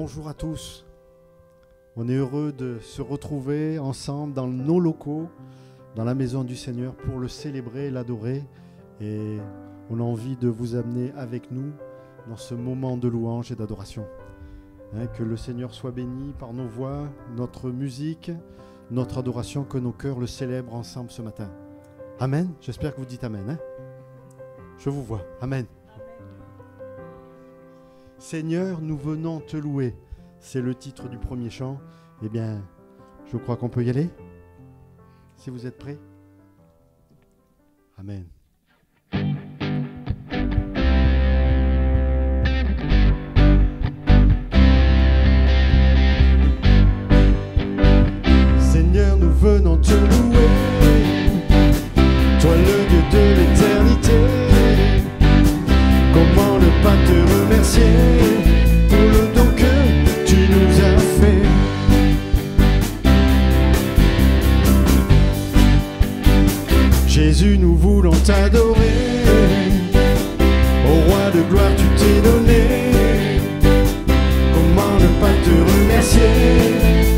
bonjour à tous. On est heureux de se retrouver ensemble dans nos locaux, dans la maison du Seigneur pour le célébrer, l'adorer. Et on a envie de vous amener avec nous dans ce moment de louange et d'adoration. Que le Seigneur soit béni par nos voix, notre musique, notre adoration, que nos cœurs le célèbrent ensemble ce matin. Amen. J'espère que vous dites Amen. Je vous vois. Amen. Seigneur, nous venons te louer. C'est le titre du premier chant. Eh bien, je crois qu'on peut y aller. Si vous êtes prêts. Amen. Seigneur, nous venons te louer. Toi le Dieu de l'éternité. Comment ne pas te remercier pour le don que tu nous as fait. Jésus, nous voulons t'adorer. Au roi de gloire, tu t'es donné. Comment ne pas te remercier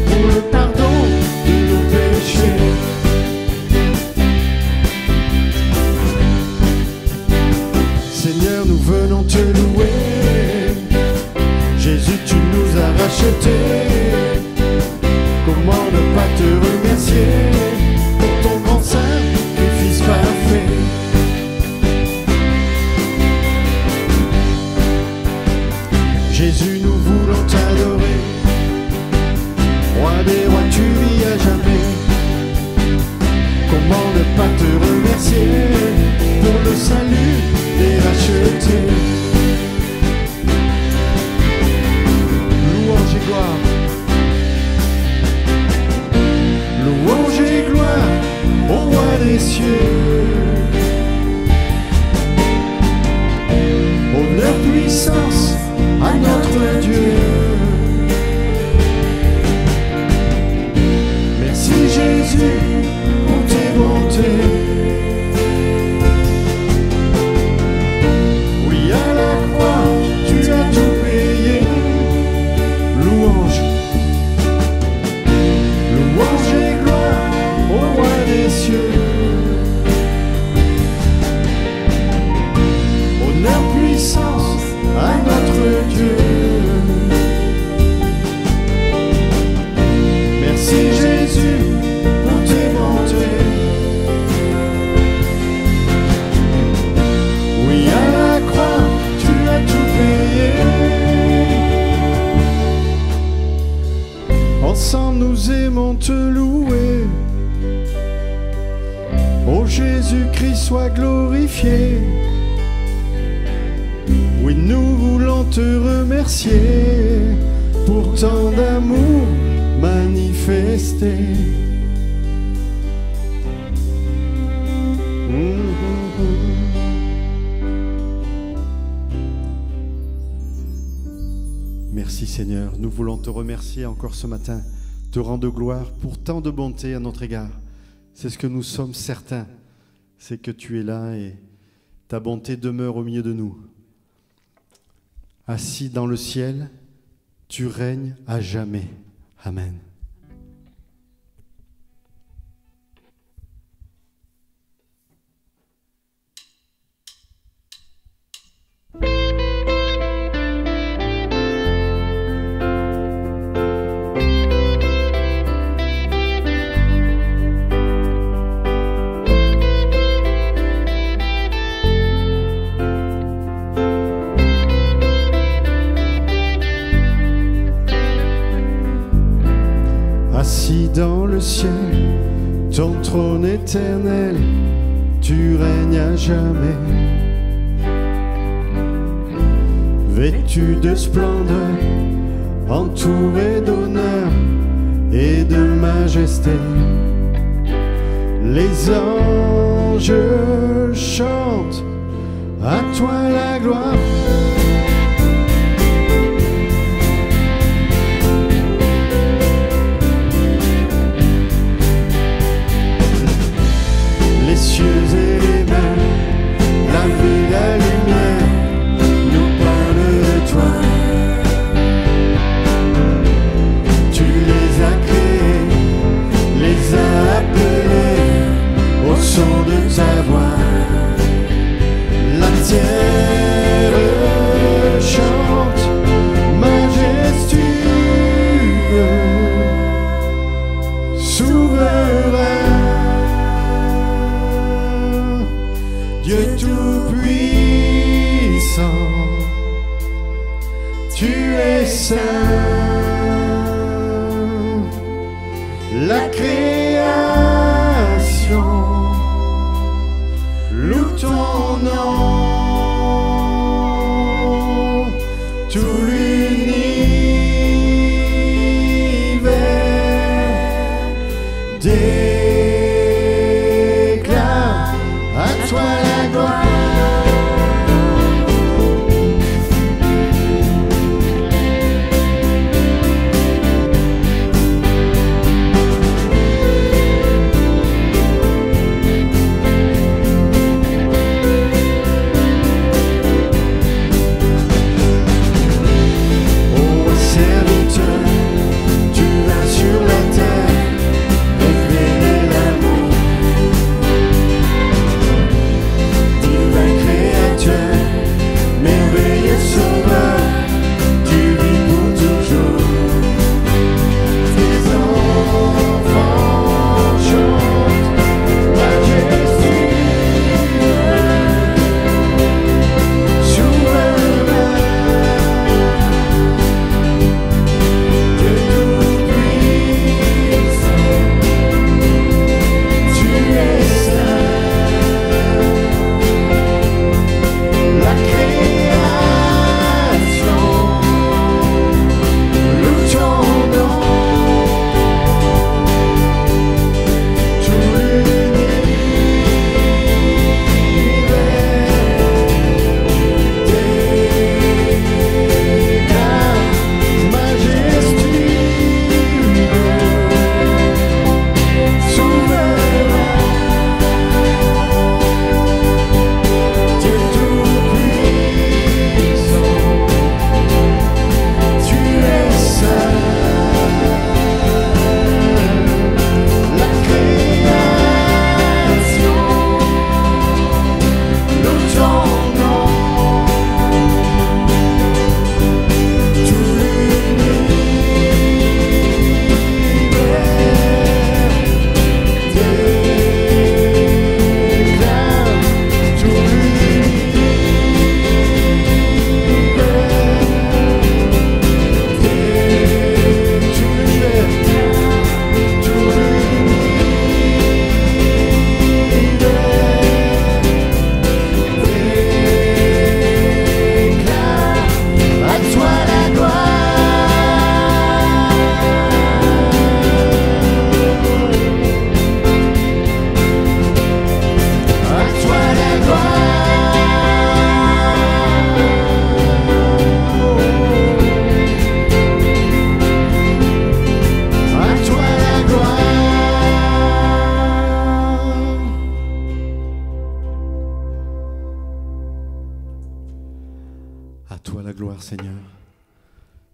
pour le pardon de nos péchés. Seigneur, nous venons te louer. Jésus, tu nous as rachetés. Comment ne pas te remercier pour ton grand sacrifice parfait. Jésus, nous voulons t'adorer. Roi des rois, tu vis à jamais. Comment ne pas te remercier pour le salut des rachetés. Louange et gloire. Louange et gloire au roi des cieux. Honneur, puissance à notre Dieu. Merci Jésus pour tes bontés. Oui, à la croix, tu as tout payé. Louange. Louange et gloire au roi des cieux. Honneur, puissance à notre Dieu. Merci Jésus pour tes bontés. Oui, à la croix, tu as tout payé. Ensemble nous aimons te louer. Oh Jésus-Christ, sois glorifié. Oui, nous voulons te remercier pour tant d'amour manifesté. Merci Seigneur, nous voulons te remercier encore ce matin, te rendre gloire pour tant de bonté à notre égard. C'est ce que nous sommes certains, c'est que tu es là et ta bonté demeure au milieu de nous. Assis dans le ciel, tu règnes à jamais. Amen. Assis dans le ciel, ton trône éternel, tu règnes à jamais. Vêtu de splendeur, entouré d'honneur et de majesté, les anges chantent à toi la gloire. Les cieux et les mers, la vie, la lumière, nous parlent de toi. tu es saint. La création loue ton nom, tout l'univers déclare à toi la gloire.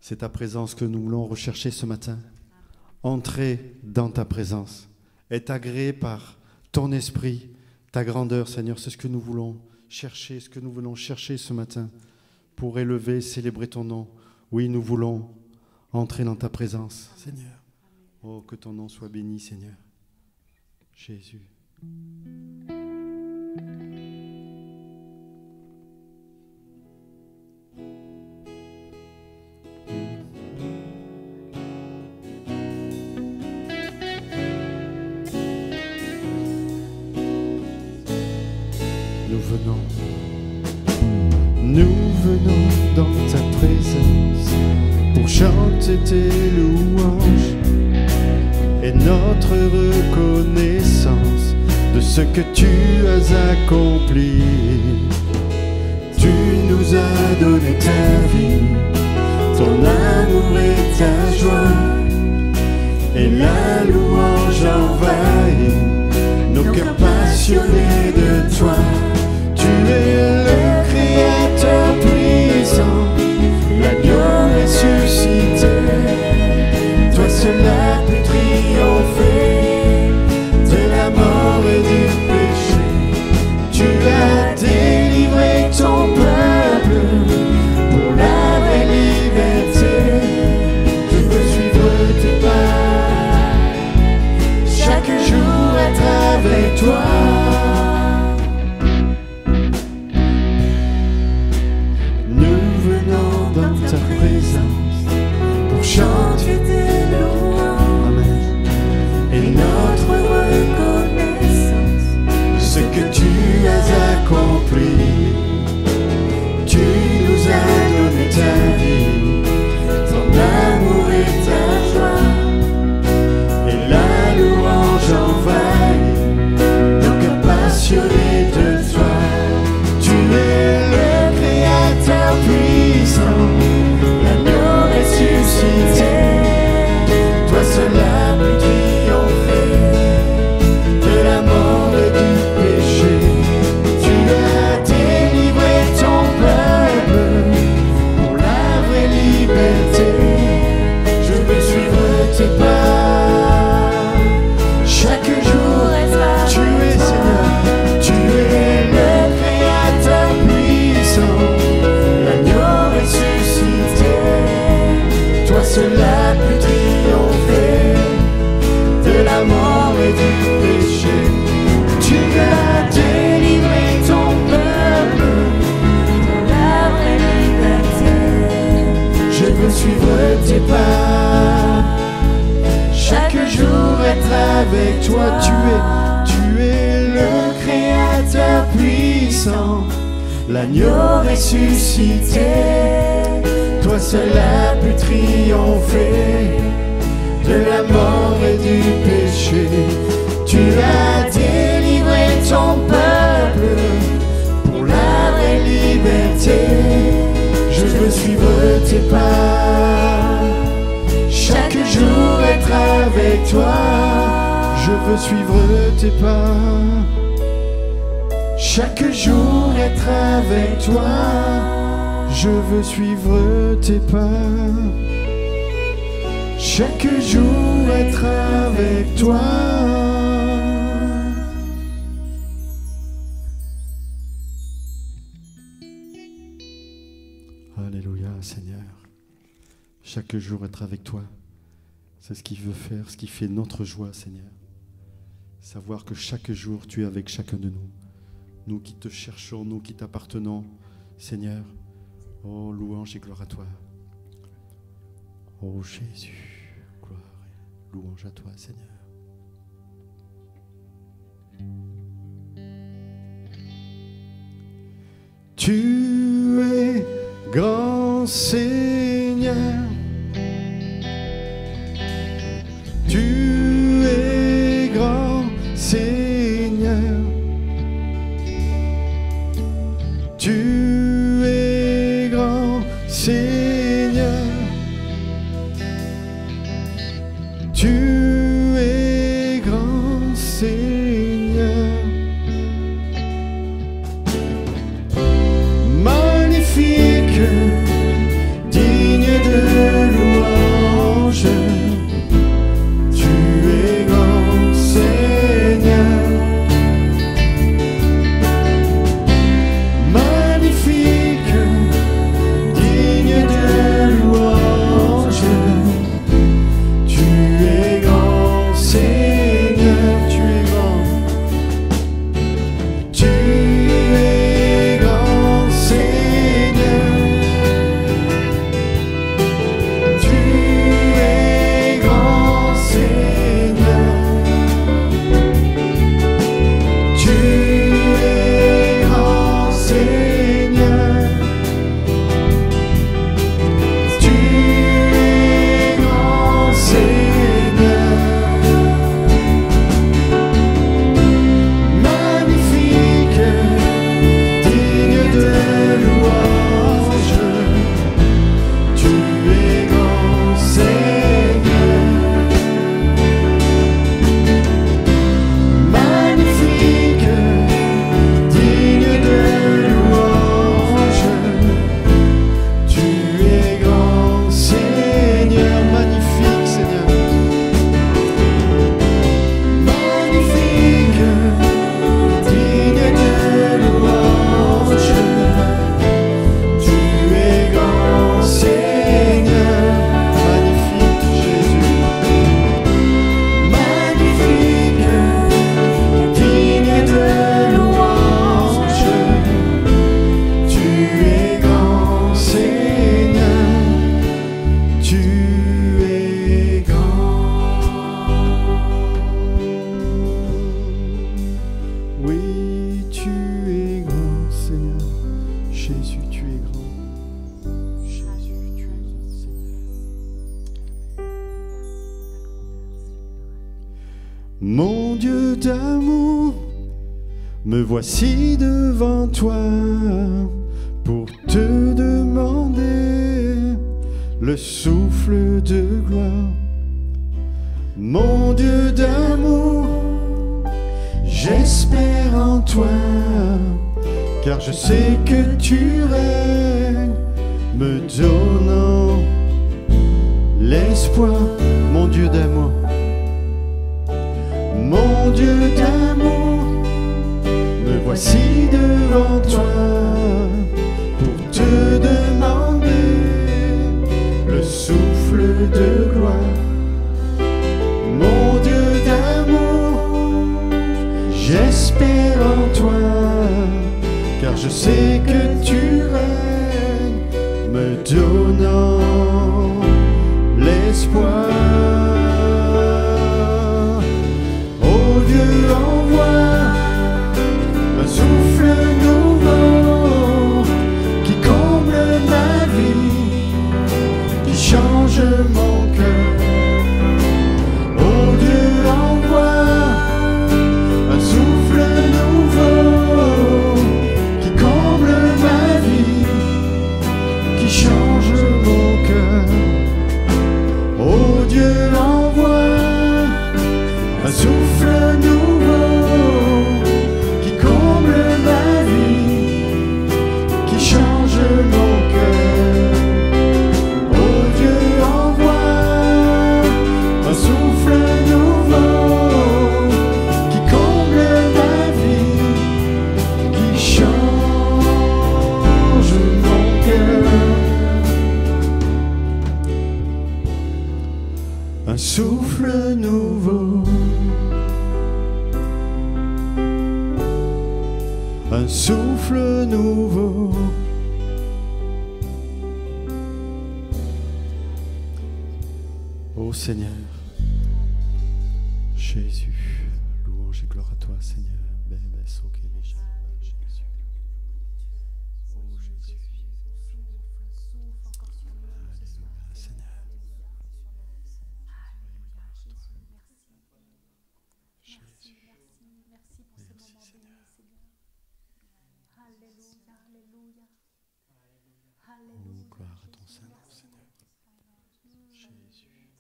C'est ta présence que nous voulons rechercher ce matin. Entrer dans ta présence. Être agréé par ton esprit, ta grandeur, Seigneur. C'est ce que nous voulons chercher, ce que nous voulons chercher ce matin pour élever, célébrer ton nom. Oui, nous voulons entrer dans ta présence, Seigneur. Oh, que ton nom soit béni, Seigneur. Jésus. Nous venons dans ta présence pour chanter tes louanges et notre reconnaissance de ce que tu as accompli. Tu nous as donné ta vie, ton amour et ta joie, et la louange envahit nos cœurs passionnés de toi. Tu es le Créateur puissant, l'agneau ressuscité. Toi seul as pu triompher de la mort et du péché. Tu as délivré ton peuple pour la vraie liberté. Je veux suivre tes pas, chaque jour être avec toi. tes pas. Chaque jour être avec toi, tu es le Créateur puissant, l'agneau ressuscité. Toi seul as pu triompher de la mort et du péché. Tu as délivré ton peuple pour la vraie liberté. Je veux suivre tes pas, chaque jour être avec toi. Je veux suivre tes pas, chaque jour être avec toi. Je veux suivre tes pas, chaque jour être avec toi. Alléluia, Seigneur. Chaque jour être avec toi, c'est ce qu'il veut faire, ce qui fait notre joie, Seigneur. Savoir que chaque jour tu es avec chacun de nous, nous qui te cherchons, nous qui t'appartenons, Seigneur. Oh, louange et gloire à toi. Oh Jésus, gloire et louange à toi, Seigneur. Tu es grand Seigneur. Tu es grand Seigneur. Tu es grand Seigneur. Tu es grand Seigneur. Magnifique, digne de louange. Tu es grand Seigneur. Magnifique, digne de louange. Tu es grand Seigneur. Tu es grand. Tu es grand Seigneur. Tu es grand Seigneur. Tu es grand Seigneur. Tu es grand Seigneur. Magnifique, digne de louange. Tu es grand Seigneur. Magnifique, digne de louange. Tu es grand Seigneur. Magnifique, Seigneur. Magnifique, digne de louange. Tu es grand Seigneur. Magnifique, Jésus. Magnifique, digne de louange. Tu es grand Seigneur. Tu es grand. Oui, tu es grand Seigneur. Jésus, tu es grand. Jésus, tu es grand Seigneur. Mon Dieu d'amour, me voici devant toi pour te demander le souffle de gloire. Mon Dieu d'amour, j'espère en toi, car je sais que tu règnes, me donnant l'espoir. Mon Dieu d'amour, mon Dieu d'amour, me voici devant toi pour te demander le souffle de gloire. Mon Dieu d'amour, j'espère en toi, car je sais que tu règnes, me donnant envoie, oh Dieu envoie un souffle nouveau qui comble ma vie, qui change mon cœur. Oh Dieu envoie un souffle nouveau qui comble ma vie, qui change mon cœur. Oh Dieu envoie un souffle nouveau qui comble ma vie, qui change mon cœur. Oh Dieu envoie un souffle nouveau qui comble ma vie, qui change mon cœur. Un souffle nouveau, un souffle nouveau. Ô Seigneur, Jésus, louange et gloire à toi, Seigneur. Gloire à ton Saint-Nom, Seigneur. Jésus,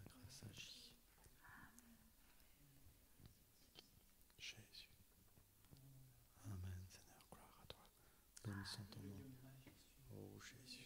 ta grâce agit. Jésus. Amen, Seigneur, gloire à toi. Bénissons ton nom. Oh Jésus.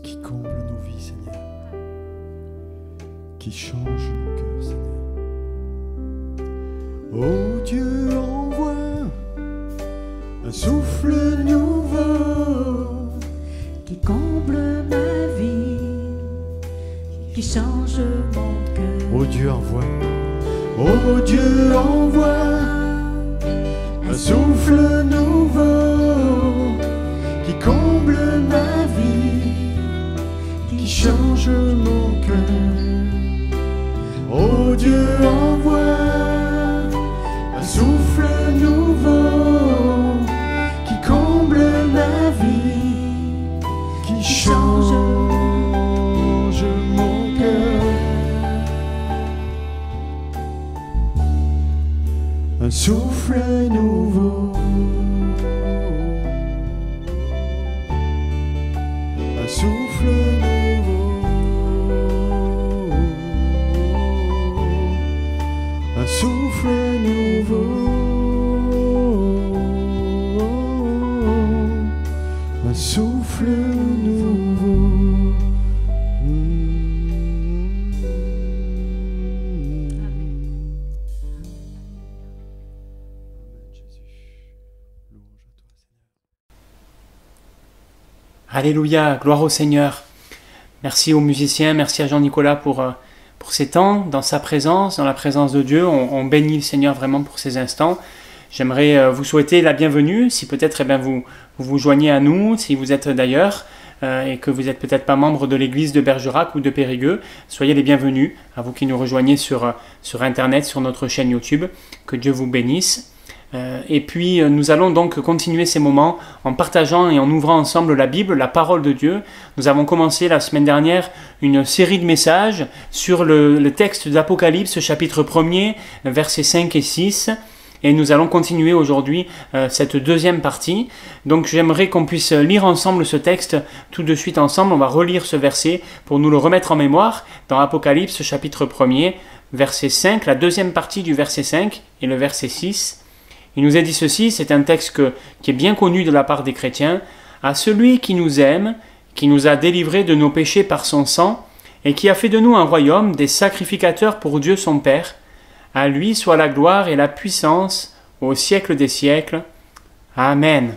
Qui comble nos vies, Seigneur, qui change nos cœurs, Seigneur. Oh Dieu envoie un souffle nouveau qui comble ma vie, qui change mon cœur. Oh Dieu envoie, oh Dieu envoie un souffle nouveau qui comble ma vie, qui change mon cœur. Oh Dieu envoie un souffle nouveau qui comble ma vie, qui change mon cœur. Un souffle nouveau, un souffle nouveau, un souffle nouveau, un souffle nouveau. Alléluia, gloire au Seigneur. Merci aux musiciens, merci à Jean-Nicolas pour ces temps, dans sa présence, dans la présence de Dieu. On bénit le Seigneur vraiment pour ces instants. J'aimerais vous souhaiter la bienvenue, si peut-être vous joignez à nous, si vous êtes d'ailleurs, et que vous n'êtes peut-être pas membre de l'église de Bergerac ou de Périgueux, soyez les bienvenus, à vous qui nous rejoignez sur Internet, sur notre chaîne YouTube. Que Dieu vous bénisse. Et puis nous allons donc continuer ces moments en partageant et en ouvrant ensemble la Bible, la parole de Dieu. Nous avons commencé la semaine dernière une série de messages sur le texte d'Apocalypse, chapitre 1er, versets 5 et 6. Et nous allons continuer aujourd'hui cette deuxième partie. Donc j'aimerais qu'on puisse lire ensemble ce texte tout de suite ensemble. On va relire ce verset pour nous le remettre en mémoire dans Apocalypse chapitre 1er, verset 5, la deuxième partie du verset 5 et le verset 6. Il nous est dit ceci, c'est un texte qui est bien connu de la part des chrétiens. « À celui qui nous aime, qui nous a délivrés de nos péchés par son sang, et qui a fait de nous un royaume, des sacrificateurs pour Dieu son Père, à lui soit la gloire et la puissance au siècle des siècles. Amen. »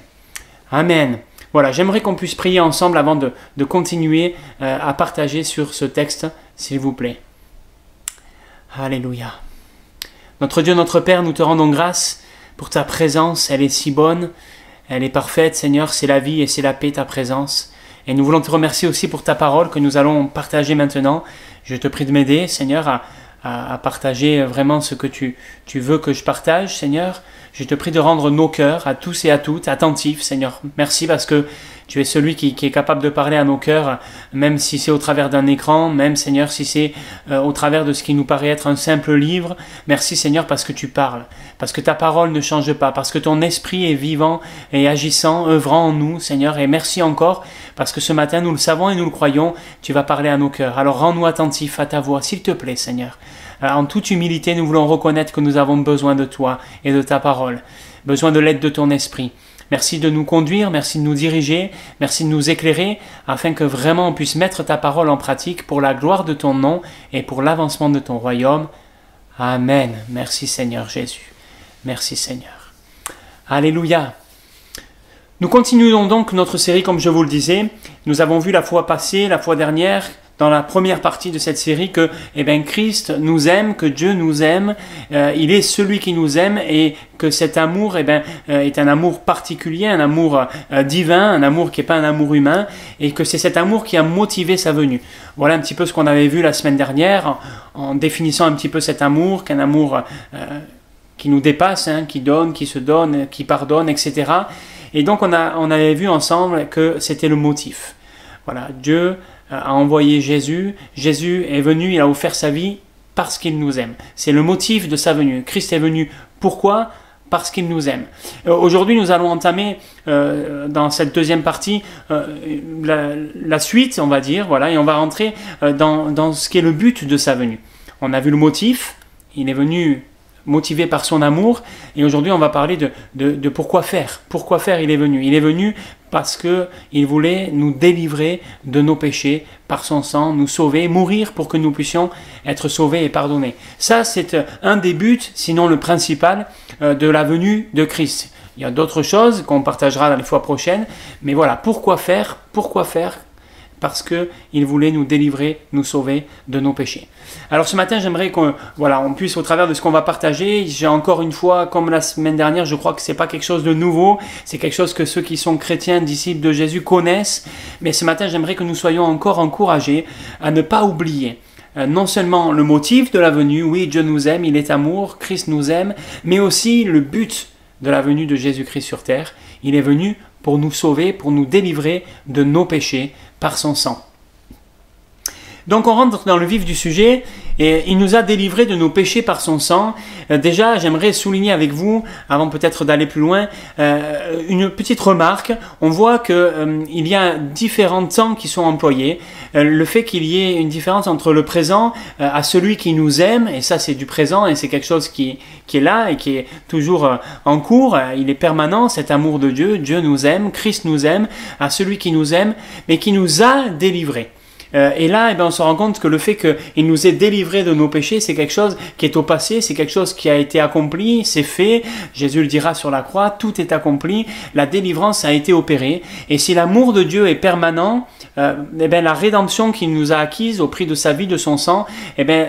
Amen. Voilà, j'aimerais qu'on puisse prier ensemble avant de continuer à partager sur ce texte, s'il vous plaît. Alléluia. Notre Dieu, notre Père, nous te rendons grâce pour ta présence. Elle est si bonne, elle est parfaite, Seigneur, c'est la vie et c'est la paix, ta présence. Et nous voulons te remercier aussi pour ta parole que nous allons partager maintenant. Je te prie de m'aider, Seigneur, à partager vraiment ce que tu veux que je partage, Seigneur. Je te prie de rendre nos cœurs, à tous et à toutes, attentifs, Seigneur. Merci parce que tu es celui qui est capable de parler à nos cœurs, même si c'est au travers d'un écran, même, Seigneur, si c'est au travers de ce qui nous paraît être un simple livre. Merci, Seigneur, parce que tu parles, parce que ta parole ne change pas, parce que ton esprit est vivant et agissant, œuvrant en nous, Seigneur. Et merci encore, parce que ce matin, nous le savons et nous le croyons, tu vas parler à nos cœurs. Alors rends-nous attentifs à ta voix, s'il te plaît, Seigneur. En toute humilité, nous voulons reconnaître que nous avons besoin de toi et de ta parole, besoin de l'aide de ton esprit. Merci de nous conduire, merci de nous diriger, merci de nous éclairer, afin que vraiment on puisse mettre ta parole en pratique pour la gloire de ton nom et pour l'avancement de ton royaume. Amen. Merci Seigneur Jésus. Merci Seigneur. Alléluia. Nous continuons donc notre série comme je vous le disais. Nous avons vu la fois passée, la fois dernière, dans la première partie de cette série que Christ nous aime, que Dieu nous aime, il est celui qui nous aime et que cet amour est un amour particulier, un amour divin, un amour qui n'est pas un amour humain et que c'est cet amour qui a motivé sa venue. Voilà un petit peu ce qu'on avait vu la semaine dernière en définissant un petit peu cet amour, qu'un amour qui nous dépasse, qui donne, qui se donne, qui pardonne, etc. Et donc on avait vu ensemble que c'était le motif. Voilà, Dieu a envoyé Jésus. Jésus est venu, il a offert sa vie parce qu'il nous aime. C'est le motif de sa venue. Christ est venu. Pourquoi ? Parce qu'il nous aime. Aujourd'hui, nous allons entamer dans cette deuxième partie la suite, on va dire, voilà, et on va rentrer dans ce qui est le but de sa venue. On a vu le motif. Il est venu motivé par son amour, et aujourd'hui on va parler de pourquoi faire. Pourquoi faire il est venu. Il est venu parce qu'il voulait nous délivrer de nos péchés par son sang, nous sauver, mourir pour que nous puissions être sauvés et pardonnés. Ça c'est un des buts, sinon le principal, de la venue de Christ. Il y a d'autres choses qu'on partagera dans les fois prochaines, mais voilà, pourquoi faire ? Parce qu'il voulait nous délivrer, nous sauver de nos péchés. Alors ce matin, j'aimerais qu'on puisse, au travers de ce qu'on va partager, j'ai encore une fois, comme la semaine dernière, je crois que ce n'est pas quelque chose de nouveau, c'est quelque chose que ceux qui sont chrétiens, disciples de Jésus connaissent, mais ce matin, j'aimerais que nous soyons encore encouragés à ne pas oublier non seulement le motif de la venue, oui, Dieu nous aime, il est amour, Christ nous aime, mais aussi le but de la venue de Jésus-Christ sur terre. Il est venu pour nous sauver, pour nous délivrer de nos péchés par son sang. Donc on rentre dans le vif du sujet et il nous a délivrés de nos péchés par son sang. Déjà, j'aimerais souligner avec vous, avant peut-être d'aller plus loin, une petite remarque. On voit qu'il y a différents temps qui sont employés. Le fait qu'il y ait une différence entre le présent à celui qui nous aime, et ça c'est du présent et c'est quelque chose qui est là et qui est toujours en cours. Il est permanent, cet amour de Dieu. Dieu nous aime, Christ nous aime, à celui qui nous aime, mais qui nous a délivrés. Et là, on se rend compte que le fait qu'il nous ait délivrés de nos péchés, c'est quelque chose qui est au passé, c'est quelque chose qui a été accompli, c'est fait. Jésus le dira sur la croix, tout est accompli, la délivrance a été opérée. Et si l'amour de Dieu est permanent, la rédemption qu'il nous a acquise au prix de sa vie, de son sang,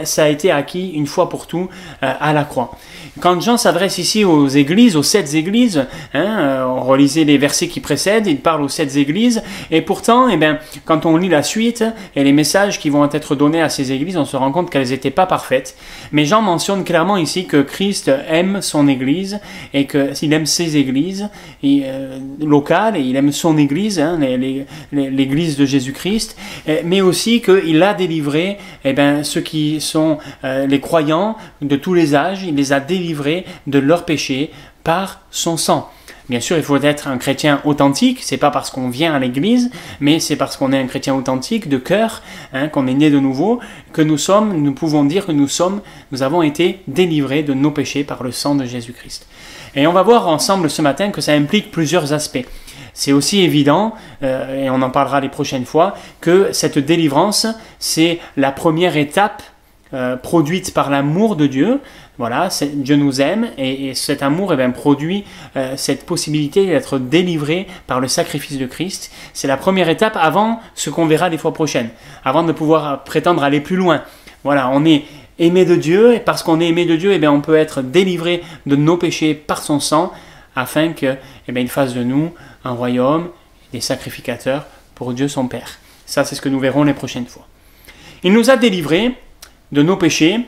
ça a été acquis une fois pour tout à la croix. Quand Jean s'adresse ici aux églises, aux 7 églises, on relisait les versets qui précèdent, il parle aux 7 églises, et pourtant, quand on lit la suite et les messages qui vont être donnés à ces églises, on se rend compte qu'elles n'étaient pas parfaites. Mais Jean mentionne clairement ici que Christ aime son église et qu'il aime ses églises locales, et il aime son église, l'église de Jésus-Christ, mais aussi qu'il a délivré ceux qui sont les croyants de tous les âges, il les a délivrés de leurs péchés par son sang. Bien sûr, il faut être un chrétien authentique, c'est pas parce qu'on vient à l'église, mais c'est parce qu'on est un chrétien authentique, de cœur, qu'on est né de nouveau, que nous pouvons dire que nous avons été délivrés de nos péchés par le sang de Jésus-Christ. Et on va voir ensemble ce matin que ça implique plusieurs aspects. C'est aussi évident, et on en parlera les prochaines fois, que cette délivrance, c'est la première étape produite par l'amour de Dieu. Voilà, Dieu nous aime et cet amour produit cette possibilité d'être délivré par le sacrifice de Christ. C'est la première étape avant ce qu'on verra les fois prochaines, avant de pouvoir prétendre aller plus loin. Voilà, on est aimé de Dieu et parce qu'on est aimé de Dieu, on peut être délivré de nos péchés par son sang afin qu'il fasse de nous un royaume, des sacrificateurs pour Dieu son Père. Ça, c'est ce que nous verrons les prochaines fois. Il nous a délivrés de nos péchés,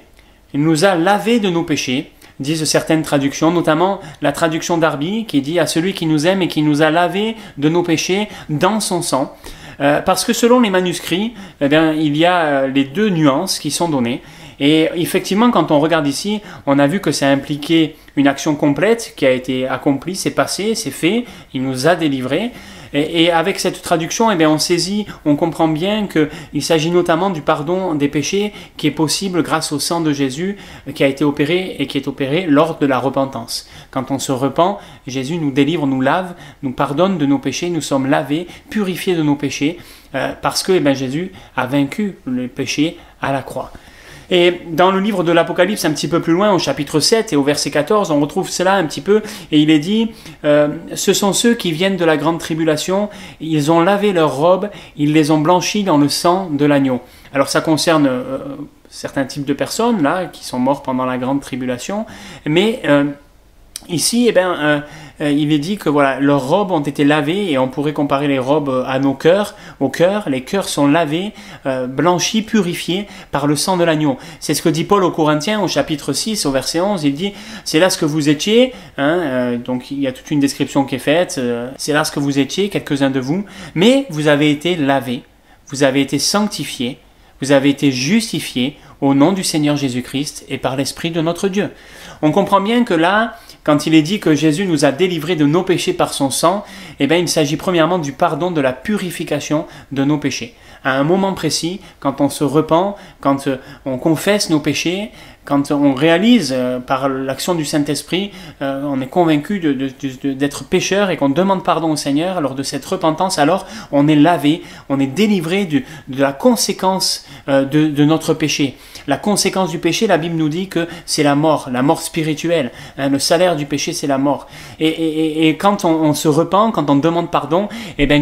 il nous a lavés de nos péchés, disent certaines traductions, notamment la traduction d'Arby qui dit « à celui qui nous aime et qui nous a lavés de nos péchés dans son sang ». Parce que selon les manuscrits, il y a les deux nuances qui sont données. Et effectivement, quand on regarde ici, on a vu que ça impliquait une action complète qui a été accomplie, c'est passé, c'est fait, il nous a délivrés. Et avec cette traduction, on saisit, on comprend bien qu'il s'agit notamment du pardon des péchés qui est possible grâce au sang de Jésus qui a été opéré et qui est opéré lors de la repentance. Quand on se repent, Jésus nous délivre, nous lave, nous pardonne de nos péchés, nous sommes lavés, purifiés de nos péchés parce que Jésus a vaincu le péché à la croix. Et dans le livre de l'Apocalypse, un petit peu plus loin, au chapitre 7 et au verset 14, on retrouve cela un petit peu, et il est dit ce sont ceux qui viennent de la grande tribulation, ils ont lavé leurs robes, ils les ont blanchies dans le sang de l'agneau. Alors ça concerne certains types de personnes, là, qui sont morts pendant la grande tribulation, mais ici, il est dit que voilà, leurs robes ont été lavées, et on pourrait comparer les robes à nos cœurs, au cœur. Les cœurs sont lavés, blanchis, purifiés par le sang de l'agneau. C'est ce que dit Paul aux Corinthiens au chapitre 6, au verset 11. Il dit, c'est là ce que vous étiez, donc il y a toute une description qui est faite, c'est là ce que vous étiez, quelques-uns de vous, mais vous avez été lavés, vous avez été sanctifiés, vous avez été justifiés au nom du Seigneur Jésus-Christ et par l'Esprit de notre Dieu. On comprend bien que là, quand il est dit que Jésus nous a délivrés de nos péchés par son sang, il s'agit premièrement du pardon, de la purification de nos péchés. À un moment précis, quand on se repent, quand on confesse nos péchés, quand on réalise par l'action du Saint-Esprit, on est convaincu d'être pécheur et qu'on demande pardon au Seigneur, lors de cette repentance, alors on est lavé, on est délivré de la conséquence de notre péché. La conséquence du péché, la Bible nous dit que c'est la mort spirituelle. Le salaire du péché, c'est la mort. Et quand on se repent, quand on demande pardon,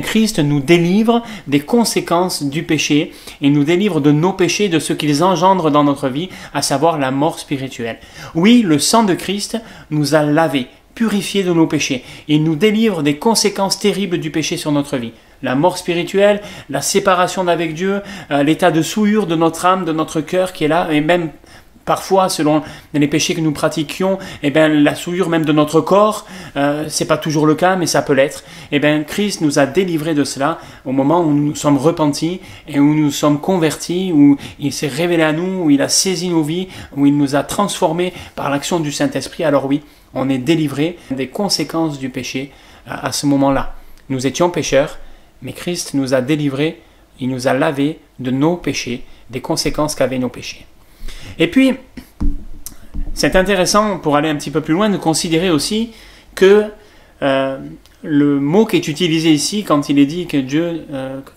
Christ nous délivre des conséquences du péché. Il nous délivre de nos péchés, de ce qu'ils engendrent dans notre vie, à savoir la mort spirituelle. Oui, le sang de Christ nous a lavés, purifiés de nos péchés. Il nous délivre des conséquences terribles du péché sur notre vie. La mort spirituelle, la séparation d'avec Dieu, l'état de souillure de notre âme, de notre cœur qui est là, et même parfois, selon les péchés que nous pratiquions, la souillure même de notre corps, c'est pas toujours le cas, mais ça peut l'être. Christ nous a délivrés de cela au moment où nous nous sommes repentis et où nous nous sommes convertis, où il s'est révélé à nous, où il a saisi nos vies, où il nous a transformés par l'action du Saint-Esprit. Alors oui, on est délivrés des conséquences du péché à ce moment-là. Nous étions pécheurs, mais Christ nous a délivrés, il nous a lavés de nos péchés, des conséquences qu'avaient nos péchés. Et puis, c'est intéressant, pour aller un petit peu plus loin, de considérer aussi que le mot qui est utilisé ici, quand il est dit que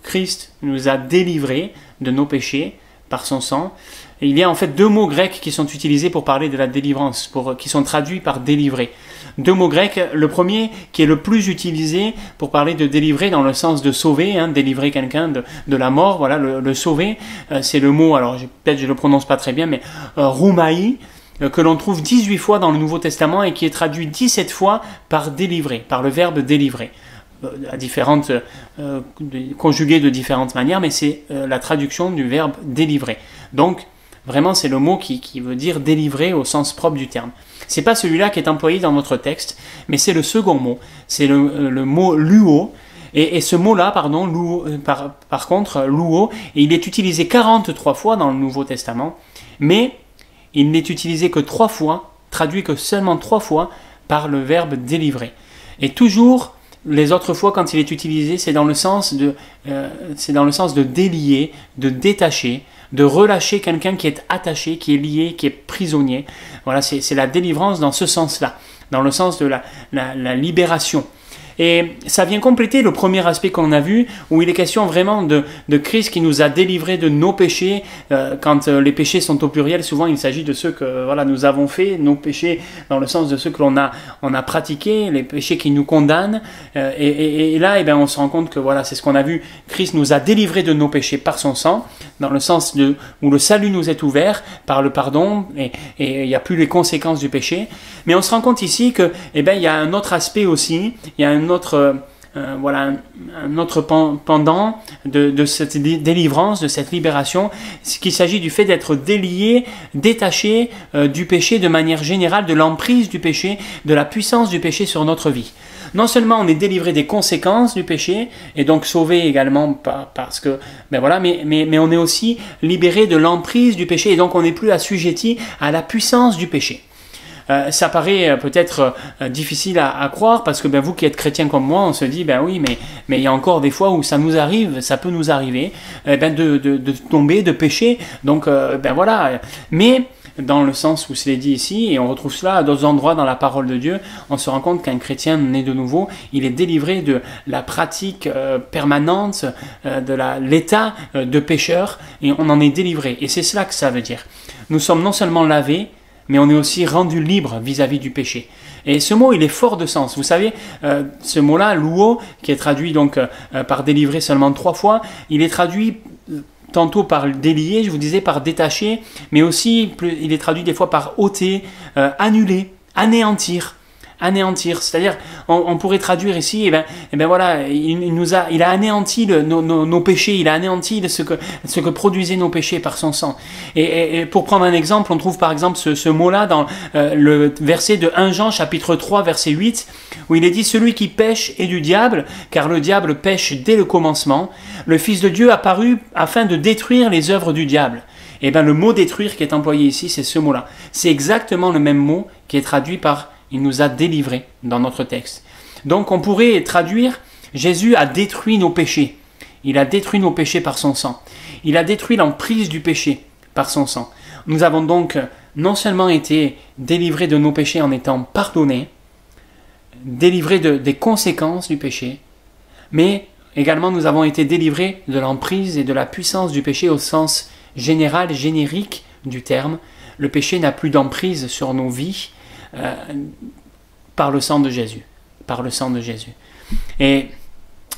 Christ nous a délivrés de nos péchés par son sang, il y a en fait deux mots grecs qui sont utilisés pour parler de la délivrance, qui sont traduits par délivrer. Deux mots grecs, le premier qui est le plus utilisé pour parler de délivrer dans le sens de sauver, délivrer quelqu'un de la mort, voilà, le sauver, c'est le mot, alors peut-être je le prononce pas très bien, mais roumai, que l'on trouve 18 fois dans le Nouveau Testament et qui est traduit 17 fois par délivrer, par le verbe délivrer. Conjugué de différentes manières, mais c'est la traduction du verbe délivrer. Donc, vraiment, c'est le mot qui veut dire délivrer au sens propre du terme. C'est pas celui-là qui est employé dans notre texte, mais c'est le second mot. C'est le mot luo. Et ce mot-là, par contre, luo, il est utilisé 43 fois dans le Nouveau Testament, mais il n'est utilisé que 3 fois, traduit que seulement 3 fois par le verbe délivrer. Et toujours, les autres fois, quand il est utilisé, c'est dans le sens de délier, de détacher, de relâcher quelqu'un qui est attaché, qui est lié, qui est prisonnier. Voilà, c'est la délivrance dans ce sens-là, dans le sens de la libération. Et ça vient compléter le premier aspect qu'on a vu, où il est question vraiment de Christ qui nous a délivrés de nos péchés. Quand les péchés sont au pluriel, souvent il s'agit de ceux que voilà, nous avons fait, nos péchés dans le sens de ceux que on a pratiqués, les péchés qui nous condamnent. Et là, eh ben, on se rend compte que voilà, c'est ce qu'on a vu. Christ nous a délivrés de nos péchés par son sang, dans le sens où le salut nous est ouvert par le pardon, et il n'y a plus les conséquences du péché. Mais on se rend compte ici que, eh ben, il y a un autre aspect aussi, il y a un autre pendant de cette délivrance, de cette libération, qu'il s'agit du fait d'être délié, détaché du péché de manière générale, de l'emprise du péché, de la puissance du péché sur notre vie. Non seulement on est délivré des conséquences du péché, et donc sauvé également parce que, ben voilà, mais on est aussi libéré de l'emprise du péché, et donc on n'est plus assujetti à la puissance du péché. Ça paraît peut-être difficile à croire parce que ben, vous qui êtes chrétien comme moi, on se dit ben oui, mais il y a encore des fois où ça nous arrive, ça peut nous arriver de tomber, de pécher. Donc ben voilà. Mais dans le sens où c'est dit ici, et on retrouve cela à d'autres endroits dans la parole de Dieu, on se rend compte qu'un chrétien né de nouveau, il est délivré de la pratique permanente de l'état de pécheur, et on en est délivré. Et c'est cela que ça veut dire. Nous sommes non seulement lavés, mais on est aussi rendu libre vis-à-vis du péché. Et ce mot, il est fort de sens. Vous savez, ce mot-là, louo, qui est traduit donc par délivrer seulement 3 fois, il est traduit tantôt par délier, je vous disais, par détacher, mais aussi il est traduit des fois par ôter, annuler, anéantir. C'est-à-dire, on pourrait traduire ici, et ben voilà, il a anéanti nos péchés, il a anéanti ce que produisaient nos péchés par son sang. Et pour prendre un exemple, on trouve par exemple ce mot-là dans le verset de 1 Jean chapitre 3 verset 8, où il est dit: celui qui pêche est du diable, car le diable pêche dès le commencement. Le Fils de Dieu apparut afin de détruire les œuvres du diable. Et bien le mot détruire qui est employé ici, c'est ce mot-là. C'est exactement le même mot qui est traduit par il nous a délivrés dans notre texte. Donc on pourrait traduire Jésus a détruit nos péchés. Il a détruit nos péchés par son sang. Il a détruit l'emprise du péché par son sang. Nous avons donc non seulement été délivrés de nos péchés en étant pardonnés, délivrés des conséquences du péché, mais également nous avons été délivrés de l'emprise et de la puissance du péché au sens général, générique du terme. Le péché n'a plus d'emprise sur nos vies, par le sang de Jésus. Par le sang de Jésus. Et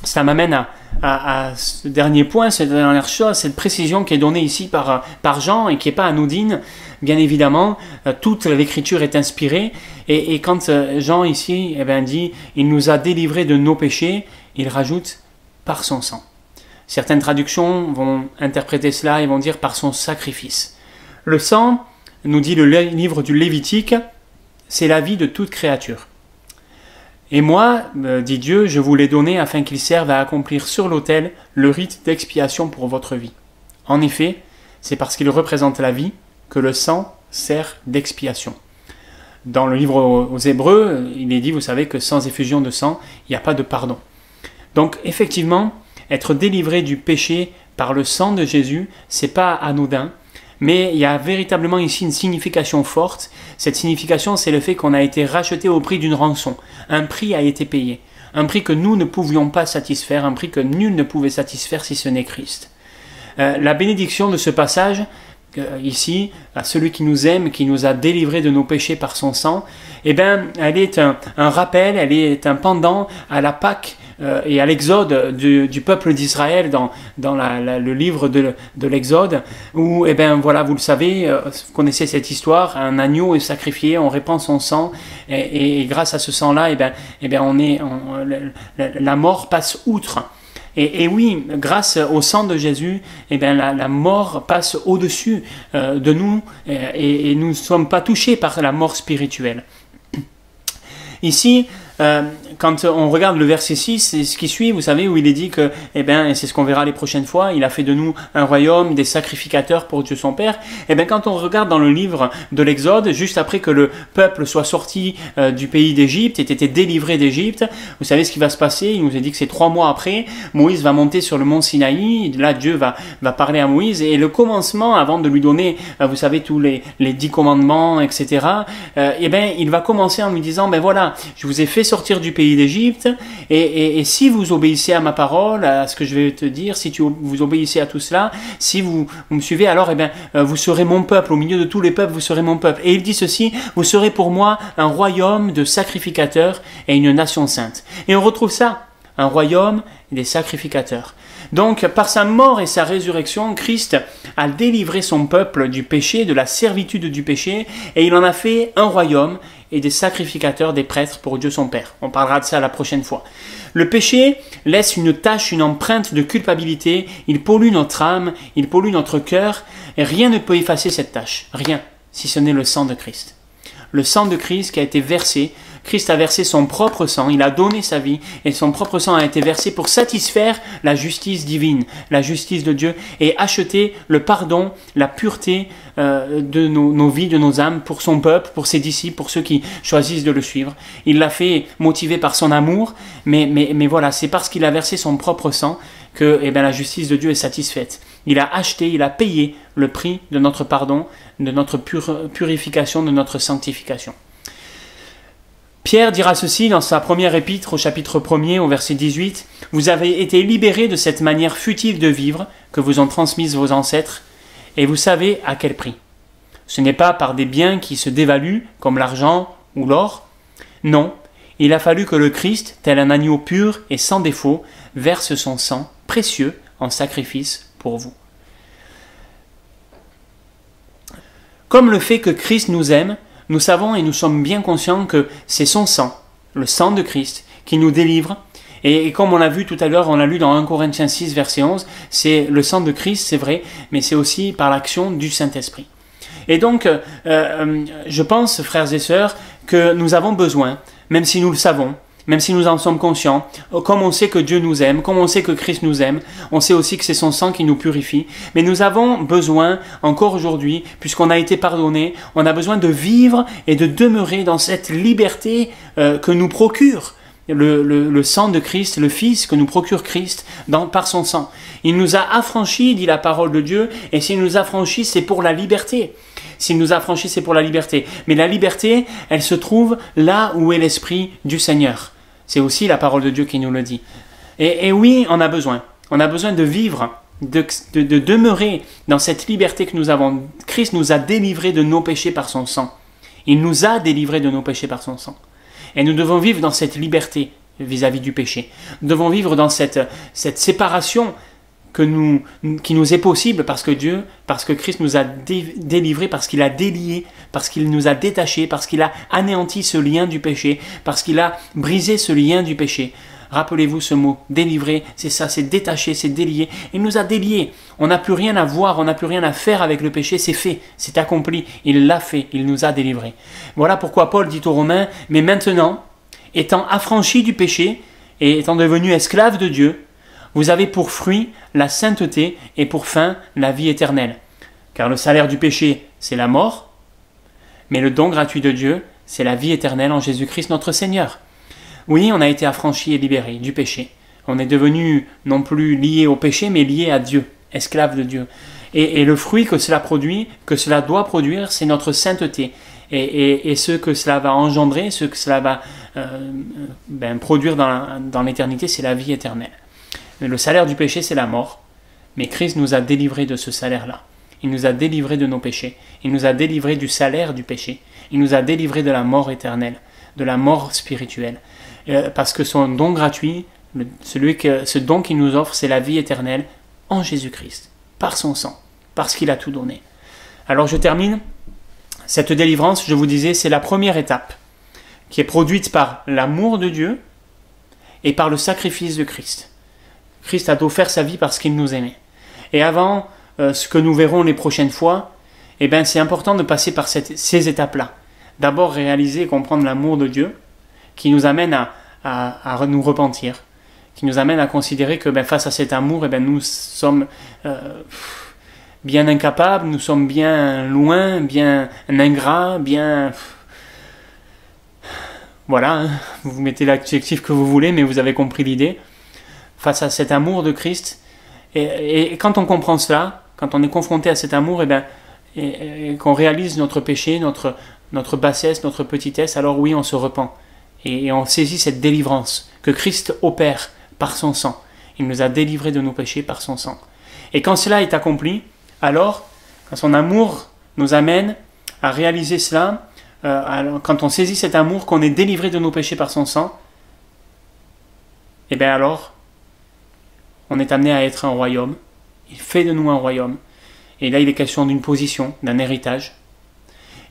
ça m'amène à ce dernier point, cette dernière chose, cette précision qui est donnée ici par Jean et qui n'est pas anodine. Bien évidemment, toute l'écriture est inspirée. Et quand Jean ici dit « Il nous a délivrés de nos péchés », il rajoute « par son sang ». Certaines traductions vont interpréter cela et vont dire « par son sacrifice ». Le sang, nous dit le livre du Lévitique, c'est la vie de toute créature. Et moi, dit Dieu, je vous l'ai donné afin qu'il serve à accomplir sur l'autel le rite d'expiation pour votre vie. En effet, c'est parce qu'il représente la vie que le sang sert d'expiation. Dans le livre aux Hébreux, il est dit, vous savez, que sans effusion de sang, il n'y a pas de pardon. Donc, effectivement, être délivré du péché par le sang de Jésus, c'est pas anodin. Mais il y a véritablement ici une signification forte. Cette signification, c'est le fait qu'on a été racheté au prix d'une rançon. Un prix a été payé. Un prix que nous ne pouvions pas satisfaire, un prix que nul ne pouvait satisfaire si ce n'est Christ. La bénédiction de ce passage, ici, à celui qui nous aime, qui nous a délivrés de nos péchés par son sang, eh bien, elle est un rappel, elle est un pendant à la Pâque et à l'exode du peuple d'Israël dans le livre de l'exode, où, eh bien, voilà, vous le savez, vous connaissez cette histoire, un agneau est sacrifié, on répand son sang, et grâce à ce sang-là, eh bien, la mort passe outre. Et oui, grâce au sang de Jésus, eh bien, la mort passe au-dessus de nous, et nous ne sommes pas touchés par la mort spirituelle. Ici, quand on regarde le verset 6 et ce qui suit, vous savez, où il est dit que, eh bien, et c'est ce qu'on verra les prochaines fois, il a fait de nous un royaume, des sacrificateurs pour Dieu son Père. Eh bien, quand on regarde dans le livre de l'Exode, juste après que le peuple soit sorti du pays d'Égypte, ait été délivré d'Égypte, vous savez ce qui va se passer. Il nous a dit que c'est 3 mois après, Moïse va monter sur le mont Sinaï. Là, Dieu va parler à Moïse, et le commencement, avant de lui donner, vous savez, tous les 10 commandements, etc., eh bien, il va commencer en lui disant, ben voilà, je vous ai fait sortir du pays d'Égypte, et si vous obéissez à ma parole, à ce que je vais te dire, si vous obéissez à tout cela, si vous me suivez, alors, eh bien, vous serez mon peuple, au milieu de tous les peuples, vous serez mon peuple. Et il dit ceci, vous serez pour moi un royaume de sacrificateurs et une nation sainte. Et on retrouve ça, un royaume des sacrificateurs. Donc, par sa mort et sa résurrection, Christ a délivré son peuple du péché, de la servitude du péché, et il en a fait un royaume et des sacrificateurs, des prêtres pour Dieu son Père. On parlera de ça la prochaine fois. Le péché laisse une tache, une empreinte de culpabilité, il pollue notre âme, il pollue notre cœur, et rien ne peut effacer cette tache, rien, si ce n'est le sang de Christ. Le sang de Christ qui a été versé, Christ a versé son propre sang, il a donné sa vie, et son propre sang a été versé pour satisfaire la justice divine, la justice de Dieu, et acheter le pardon, la pureté de nos vies, de nos âmes, pour son peuple, pour ses disciples, pour ceux qui choisissent de le suivre. Il l'a fait motivé par son amour, mais voilà, c'est parce qu'il a versé son propre sang que la justice de Dieu est satisfaite. Il a acheté, il a payé le prix de notre pardon, de notre purification, de notre sanctification. Pierre dira ceci dans sa première épître au chapitre 1er au verset 18. « Vous avez été libérés de cette manière futile de vivre que vous ont transmise vos ancêtres, et vous savez à quel prix. Ce n'est pas par des biens qui se dévaluent, comme l'argent ou l'or. Non, il a fallu que le Christ, tel un agneau pur et sans défaut, verse son sang précieux en sacrifice pour vous. » Comme le fait que Christ nous aime, nous savons et nous sommes bien conscients que c'est son sang, le sang de Christ, qui nous délivre. Et comme on l'a vu tout à l'heure, on l'a lu dans 1 Corinthiens 6, verset 11, c'est le sang de Christ, c'est vrai, mais c'est aussi par l'action du Saint-Esprit. Et donc, je pense, frères et sœurs, que nous avons besoin, même si nous le savons, même si nous en sommes conscients, comme on sait que Dieu nous aime, comme on sait que Christ nous aime, on sait aussi que c'est son sang qui nous purifie, mais nous avons besoin, encore aujourd'hui, puisqu'on a été pardonné, on a besoin de vivre et de demeurer dans cette liberté que nous procure le sang de Christ, le Fils que nous procure Christ par son sang. Il nous a affranchis, dit la parole de Dieu, et s'il nous affranchit, c'est pour la liberté. S'il nous affranchit, c'est pour la liberté. Mais la liberté, elle se trouve là où est l'Esprit du Seigneur. C'est aussi la parole de Dieu qui nous le dit. Et oui, on a besoin. On a besoin de vivre, de demeurer dans cette liberté que nous avons. Christ nous a délivrés de nos péchés par son sang. Il nous a délivrés de nos péchés par son sang. Et nous devons vivre dans cette liberté vis-à-vis du péché. Nous devons vivre dans cette séparation qui nous est possible parce que Christ nous a délivrés, parce qu'il a délié, parce qu'il nous a détachés, parce qu'il a anéanti ce lien du péché, parce qu'il a brisé ce lien du péché. Rappelez-vous ce mot, délivrer, c'est ça, c'est détacher, c'est délier. Il nous a déliés. On n'a plus rien à voir, on n'a plus rien à faire avec le péché, c'est fait, c'est accompli. Il l'a fait, il nous a délivrés. Voilà pourquoi Paul dit aux Romains, mais maintenant, étant affranchis du péché et étant devenus esclaves de Dieu, vous avez pour fruit la sainteté et pour fin la vie éternelle. Car le salaire du péché, c'est la mort, mais le don gratuit de Dieu, c'est la vie éternelle en Jésus-Christ notre Seigneur. Oui, on a été affranchis et libérés du péché. On est devenu non plus lié au péché, mais lié à Dieu, esclave de Dieu. Et le fruit que cela produit, que cela doit produire, c'est notre sainteté. Et ce que cela va engendrer, ce que cela va produire dans l'éternité, c'est la vie éternelle. Le salaire du péché, c'est la mort. Mais Christ nous a délivrés de ce salaire-là. Il nous a délivrés de nos péchés. Il nous a délivrés du salaire du péché. Il nous a délivrés de la mort éternelle, de la mort spirituelle. Parce que son don gratuit, ce don qu'il nous offre, c'est la vie éternelle en Jésus-Christ, par son sang, parce qu'il a tout donné. Alors je termine. Cette délivrance, je vous disais, c'est la première étape qui est produite par l'amour de Dieu et par le sacrifice de Christ. Christ a offert sa vie parce qu'il nous aimait. Et avant ce que nous verrons les prochaines fois, c'est important de passer par ces étapes-là. D'abord réaliser et comprendre l'amour de Dieu, qui nous amène à nous repentir, qui nous amène à considérer que face à cet amour, nous sommes bien incapables, nous sommes bien loin, bien ingrats, bien... Voilà, hein, vous mettez l'adjectif que vous voulez, mais vous avez compris l'idée. Face à cet amour de Christ, et quand on comprend cela, quand on est confronté à cet amour, et qu'on réalise notre péché, notre bassesse, notre petitesse, alors oui, on se repent. Et on saisit cette délivrance que Christ opère par son sang. Il nous a délivrés de nos péchés par son sang. Et quand cela est accompli, alors, quand son amour nous amène à réaliser cela, alors, quand on saisit cet amour, qu'on est délivré de nos péchés par son sang, et bien alors, on est amené à être un royaume. Il fait de nous un royaume. Et là, il est question d'une position, d'un héritage.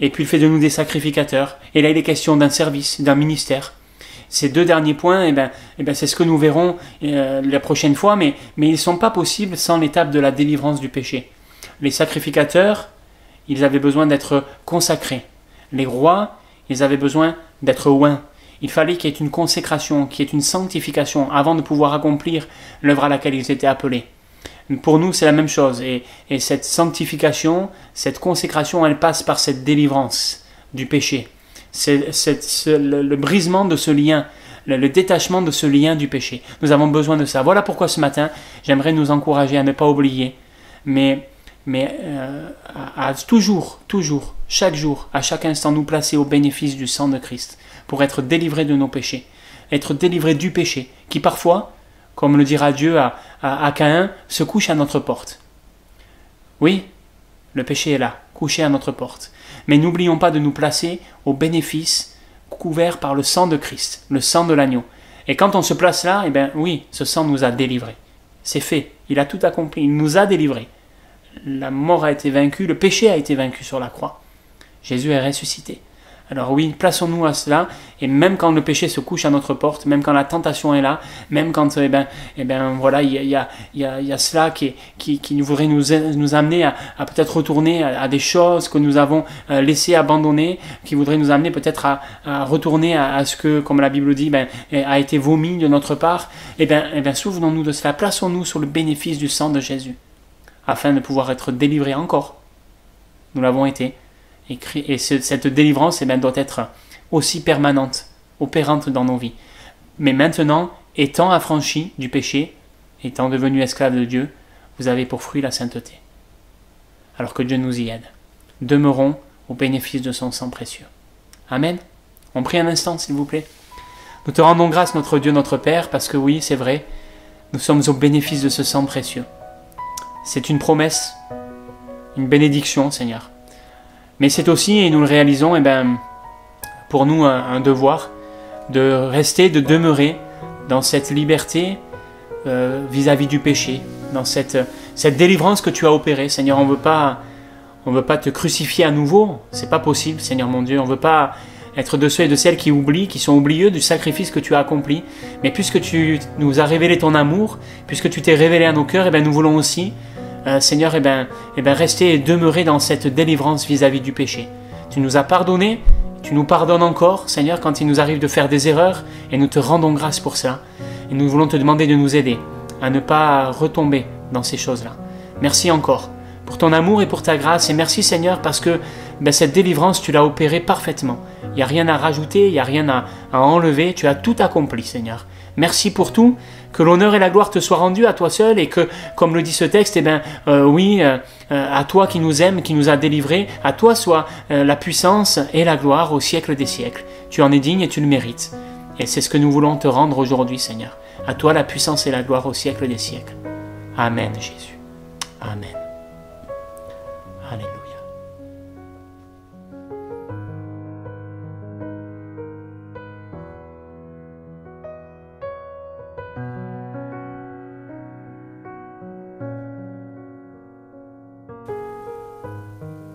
Et puis, il fait de nous des sacrificateurs. Et là, il est question d'un service, d'un ministère. Ces deux derniers points, c'est ce que nous verrons la prochaine fois, mais ils ne sont pas possibles sans l'étape de la délivrance du péché. Les sacrificateurs, ils avaient besoin d'être consacrés. Les rois, ils avaient besoin d'être oints. Il fallait qu'il y ait une consécration, qu'il y ait une sanctification avant de pouvoir accomplir l'œuvre à laquelle ils étaient appelés. Pour nous, c'est la même chose. Et cette sanctification, cette consécration, elle passe par cette délivrance du péché. C'est le brisement de ce lien, le détachement de ce lien du péché. Nous avons besoin de ça. Voilà pourquoi ce matin, j'aimerais nous encourager à ne pas oublier, mais à toujours, chaque jour, à chaque instant, nous placer au bénéfice du sang de Christ pour être délivrés de nos péchés, être délivrés du péché, qui parfois, comme le dira Dieu à Caïn, se couche à notre porte. Oui, le péché est là, couché à notre porte. Mais n'oublions pas de nous placer au bénéfice couvert par le sang de Christ, le sang de l'agneau. Et quand on se place là, oui, ce sang nous a délivrés. C'est fait, il a tout accompli, il nous a délivrés. La mort a été vaincue, le péché a été vaincu sur la croix. Jésus est ressuscité. Alors oui, plaçons-nous à cela, et même quand le péché se couche à notre porte, même quand la tentation est là, même quand voilà, il y a cela qui voudrait nous amener à peut-être retourner à des choses que nous avons laissées abandonner, qui voudrait nous amener peut-être à retourner à ce que, comme la Bible dit, a été vomi de notre part. Souvenons-nous de cela, plaçons-nous sur le bénéfice du sang de Jésus, afin de pouvoir être délivrés encore. Nous l'avons été. Et cette délivrance doit être aussi permanente, opérante dans nos vies. Mais maintenant, étant affranchis du péché, étant devenus esclaves de Dieu, vous avez pour fruit la sainteté. Alors que Dieu nous y aide. Demeurons au bénéfice de son sang précieux. Amen. On prie un instant, s'il vous plaît. Nous te rendons grâce, notre Dieu, notre Père, parce que oui, c'est vrai, nous sommes au bénéfice de ce sang précieux. C'est une promesse, une bénédiction, Seigneur. Mais c'est aussi, et nous le réalisons, pour nous un devoir de rester, de demeurer dans cette liberté vis-à-vis du péché, dans cette délivrance que tu as opérée. Seigneur, on veut pas te crucifier à nouveau, c'est pas possible, Seigneur mon Dieu. On veut pas être de ceux et de celles qui oublient, qui sont oublieux du sacrifice que tu as accompli. Mais puisque tu nous as révélé ton amour, puisque tu t'es révélé à nos cœurs, nous voulons aussi, Seigneur, rester et demeurer dans cette délivrance vis-à-vis du péché. Tu nous as pardonné, tu nous pardonnes encore, Seigneur, quand il nous arrive de faire des erreurs, et nous te rendons grâce pour ça. Et nous voulons te demander de nous aider à ne pas retomber dans ces choses-là. Merci encore pour ton amour et pour ta grâce, et merci, Seigneur, parce que cette délivrance, tu l'as opérée parfaitement. Il n'y a rien à rajouter, il n'y a rien à enlever, tu as tout accompli, Seigneur. Merci pour tout, que l'honneur et la gloire te soient rendus à toi seul, et que, comme le dit ce texte, à toi qui nous aime, qui nous a délivrés, à toi soit la puissance et la gloire au siècle des siècles. Tu en es digne et tu le mérites. Et c'est ce que nous voulons te rendre aujourd'hui, Seigneur. À toi la puissance et la gloire au siècle des siècles. Amen, Jésus. Amen. Alléluia.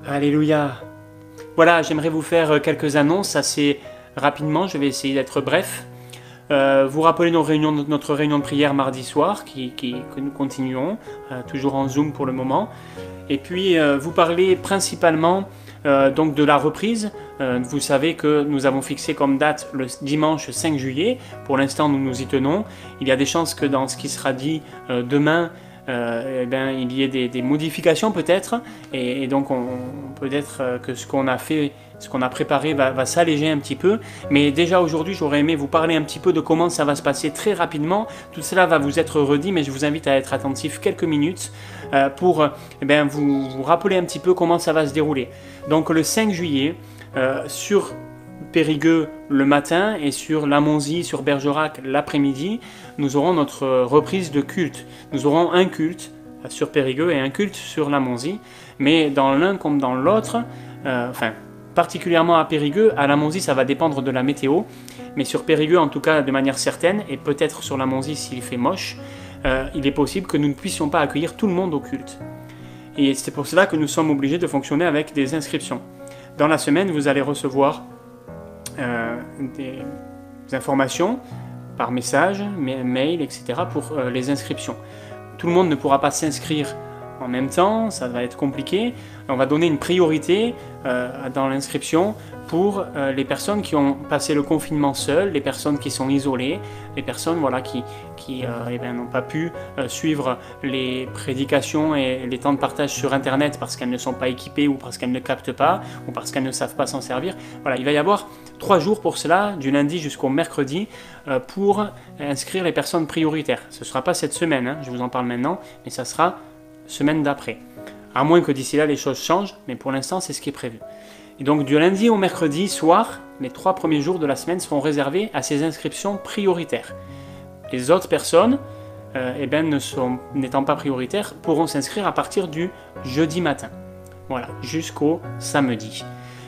Alléluia. Voilà, j'aimerais vous faire quelques annonces assez rapidement. Je vais essayer d'être bref. Vous rappelez notre réunion de prière mardi soir que nous continuons, toujours en Zoom pour le moment. Et puis vous parlez principalement donc de la reprise. Vous savez que nous avons fixé comme date le dimanche 5 juillet. Pour l'instant, nous nous y tenons. Il y a des chances que dans ce qui sera dit demain, il y ait des modifications peut-être, et donc peut-être que ce qu'on a fait, ce qu'on a préparé va s'alléger un petit peu, mais déjà aujourd'hui j'aurais aimé vous parler un petit peu de comment ça va se passer très rapidement. Tout cela va vous être redit, mais je vous invite à être attentif quelques minutes pour vous rappeler un petit peu comment ça va se dérouler. Donc le 5 juillet, sur Périgueux le matin et sur Lamonzie, sur Bergerac l'après-midi, nous aurons notre reprise de culte. Nous aurons un culte sur Périgueux et un culte sur Lamonzie, mais dans l'un comme dans l'autre, particulièrement à Périgueux, à Lamonzie ça va dépendre de la météo, mais sur Périgueux en tout cas de manière certaine, et peut-être sur Lamonzie s'il fait moche, il est possible que nous ne puissions pas accueillir tout le monde au culte. Et c'est pour cela que nous sommes obligés de fonctionner avec des inscriptions. Dans la semaine, vous allez recevoir des informations par message, mail, etc. pour les inscriptions. Tout le monde ne pourra pas s'inscrire en même temps, ça va être compliqué. On va donner une priorité dans l'inscription pour les personnes qui ont passé le confinement seules, les personnes qui sont isolées, les personnes qui n'ont pas pu suivre les prédications et les temps de partage sur Internet parce qu'elles ne sont pas équipées ou parce qu'elles ne captent pas ou parce qu'elles ne savent pas s'en servir. Voilà, il va y avoir 3 jours pour cela, du lundi jusqu'au mercredi, pour inscrire les personnes prioritaires. Ce ne sera pas cette semaine, je vous en parle maintenant, mais ça sera semaine d'après. À moins que d'ici là les choses changent, mais pour l'instant c'est ce qui est prévu. Et donc du lundi au mercredi soir, les 3 premiers jours de la semaine seront réservés à ces inscriptions prioritaires. Les autres personnes, n'étant pas prioritaires, pourront s'inscrire à partir du jeudi matin. Voilà, jusqu'au samedi.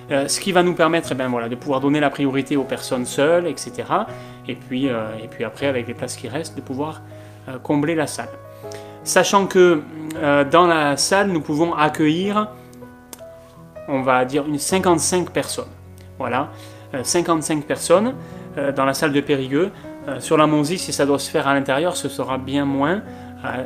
Ce qui va nous permettre de pouvoir donner la priorité aux personnes seules, etc. Et puis après, avec les places qui restent, de pouvoir combler la salle. Sachant que dans la salle, nous pouvons accueillir, on va dire, 55 personnes. Voilà, 55 personnes dans la salle de Périgueux. Sur Lamonzie, si ça doit se faire à l'intérieur, ce sera bien moins.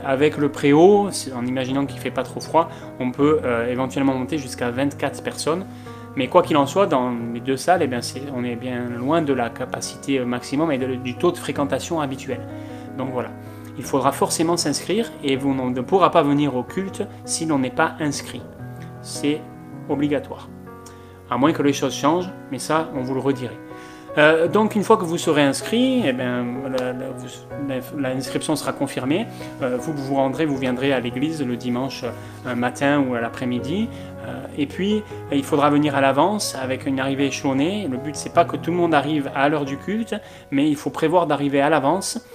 Avec le préau, en imaginant qu'il ne fait pas trop froid, on peut éventuellement monter jusqu'à 24 personnes. Mais quoi qu'il en soit, dans les 2 salles, on est bien loin de la capacité maximum et du taux de fréquentation habituel. Donc voilà. Il faudra forcément s'inscrire et vous ne pourrez pas venir au culte si l'on n'est pas inscrit. C'est obligatoire. À moins que les choses changent, mais ça, on vous le redirait. Donc une fois que vous serez inscrit, l'inscription sera confirmée. Vous rendrez, vous viendrez à l'église le dimanche matin ou à l'après-midi. Et puis, il faudra venir à l'avance avec une arrivée échelonnée. Le but, c'est pas que tout le monde arrive à l'heure du culte, mais il faut prévoir d'arriver à l'avance.